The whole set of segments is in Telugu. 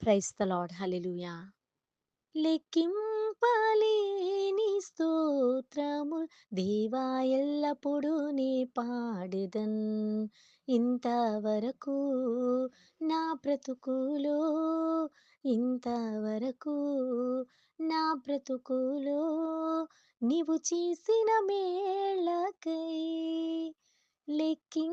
Praise the Lord. హల్లెలూయా. లెక్కింపలేని స్తోత్రముల్ దేవా ఎల్లప్పుడూ నీ పాడెదన్. ఇంతవరకు నా బ్రతుకులో ఇంతవరకు నా బ్రతుకులో నీవు చేసిన మేళ్ళకై లెక్కించలేని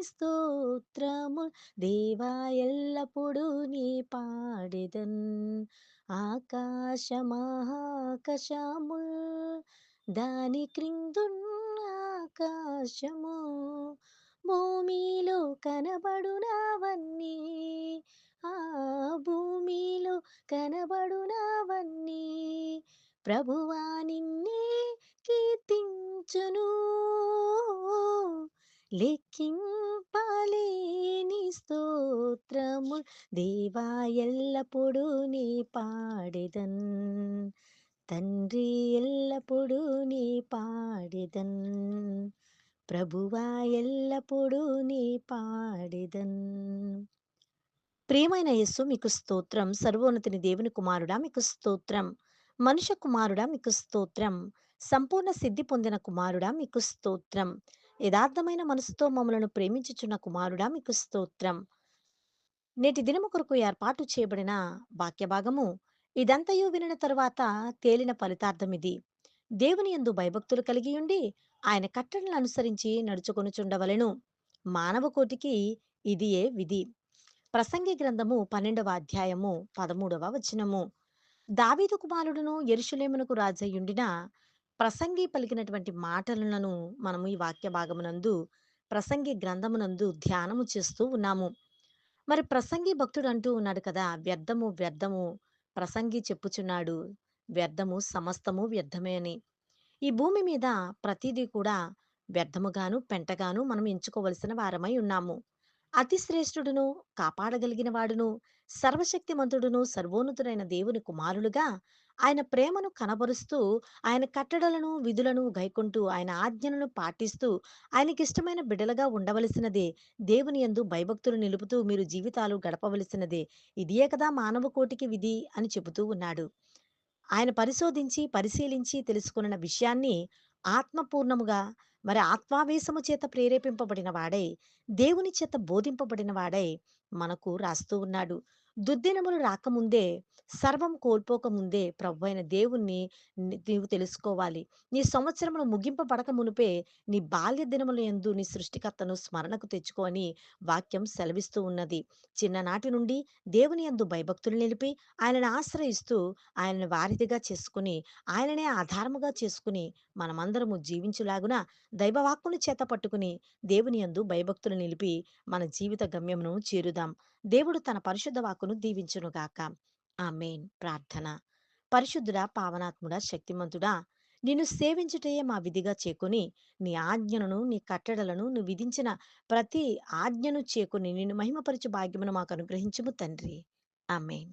స్తోత్రము దేవా ఎల్లప్పుడూ నీ పాడెదన్. ఆకాశమహాకాశముల్ దాని క్రిందున్న ఆకాశము భూమిలో కనబడునవన్నీ ఆ భూమిలో కనబడునవన్నీ ప్రభువా నిన్నే కీర్తించును. లెక్కింపలేని స్తోత్రము దేవా ఎల్లప్పుడూ నీ పాడెదన్. తండ్రి ఎల్లప్పుడూ నీ పాడెదన్. ప్రభువా ఎల్లప్పుడూ నీ పాడెదన్. ప్రియమైన యేసు మీకు స్తోత్రం. సర్వోన్నతిని దేవుని కుమారుడా మీకు స్తోత్రం. మనుష్య కుమారుడా మీకు స్తోత్రం. సంపూర్ణ సిద్ధి పొందిన కుమారుడా మీకు స్తోత్రం. యథార్థమైన మనసుతో మమ్మలను ప్రేమించుచున్న కుమారుడా మీకు స్తోత్రం. నేటి దినము కొరకు ఏర్పాటు చేయబడిన వాక్య భాగము ఇదంతయు వినిన తరువాత తేలిన ఫలితార్థమిది. దేవుని యందు భయభక్తులు కలిగి ఉండి ఆయన కట్టడలను అనుసరించి నడుచుకొనుచుండవలెను. మానవ కోటికి ఇదియే విధి. ప్రసంగి గ్రంథము 12వ అధ్యాయము 13వ వచనము. దావీదు కుమారుడును యెరూషలేమునకు రాజయ్యుండిన ప్రసంగి పలికినటువంటి మాటలను మనము ఈ వాక్య భాగమునందు ప్రసంగి గ్రంథమునందు ధ్యానము చేస్తూ ఉన్నాము. మరి ప్రసంగి భక్తుడు అంటూ ఉన్నాడు కదా, వ్యర్థము వ్యర్థము ప్రసంగి చెప్పుచున్నాడు, వ్యర్థము సమస్తము వ్యర్థమే అని. ఈ భూమి మీద ప్రతిదీ కూడా వ్యర్థముగాను పెంటగాను మనం ఎంచుకోవలసిన వారమై ఉన్నాము. అతి శ్రేష్ఠుడును కాపాడగలిగిన వాడును సర్వశక్తిమంతుడును సర్వోన్నతుడైన దేవుని కుమారులుగా ఆయన ప్రేమను కనబరుస్తూ ఆయన కట్టడలను విధులను గైకొంటూ ఆయన ఆజ్ఞలను పాటిస్తూ ఆయనకిష్టమైన బిడ్డలుగా ఉండవలసినదే. దేవుని యందు భయభక్తులు నిలుపుతూ మీరు జీవితాలు గడపవలసినదే. ఇదియే కదా మానవ కోటికి విధి అని చెబుతూ ఉన్నాడు. ఆయన పరిశోధించి, పరిశీలించి తెలుసుకొనిన విషయాన్ని ఆత్మపూర్ణముగా మరి ఆత్మావేశము చేత ప్రేరేపింపబడిన వాడై, దేవుని చేత బోధింపబడిన వాడై మనకు రాస్తూ ఉన్నాడు. దుర్దినములు రాకముందే, సర్వం కోల్పోకముందే ప్రభువైన దేవుణ్ణి నీవు తెలుసుకోవాలి. నీ సంవత్సరములు ముగింపబడక మునుపే నీ బాల్య దినముల యందు నీ సృష్టికర్తను స్మరణకు తెచ్చుకో అని వాక్యం సెలవిస్తూ ఉన్నది. చిన్ననాటి నుండి దేవుని యందు భయభక్తులు నిలిపి ఆయనను ఆశ్రయిస్తూ ఆయనను వారిధిగా చేసుకుని ఆయననే ఆధారముగా చేసుకుని మనమందరము జీవించులాగున దైవవాక్కును చేత పట్టుకుని దేవుని యందు భయభక్తులు నిలిపి మన జీవిత గమ్యమును చేరుదాం. దేవుడు తన పరిశుద్ధ వాక్కును దీవించునుగాక. ఆమేన్. ప్రార్థన. పరిశుద్ధుడా, పావనాత్ముడా, శక్తిమంతుడా, నిన్ను సేవించుటయే మా విధిగా చేకొని నీ ఆజ్ఞలను నీ కట్టడలను నువ్వు విధించిన ప్రతి ఆజ్ఞను చేకొని నిన్ను మహిమపరచు భాగ్యమును మాకు అనుగ్రహించుము తండ్రి. ఆమేన్.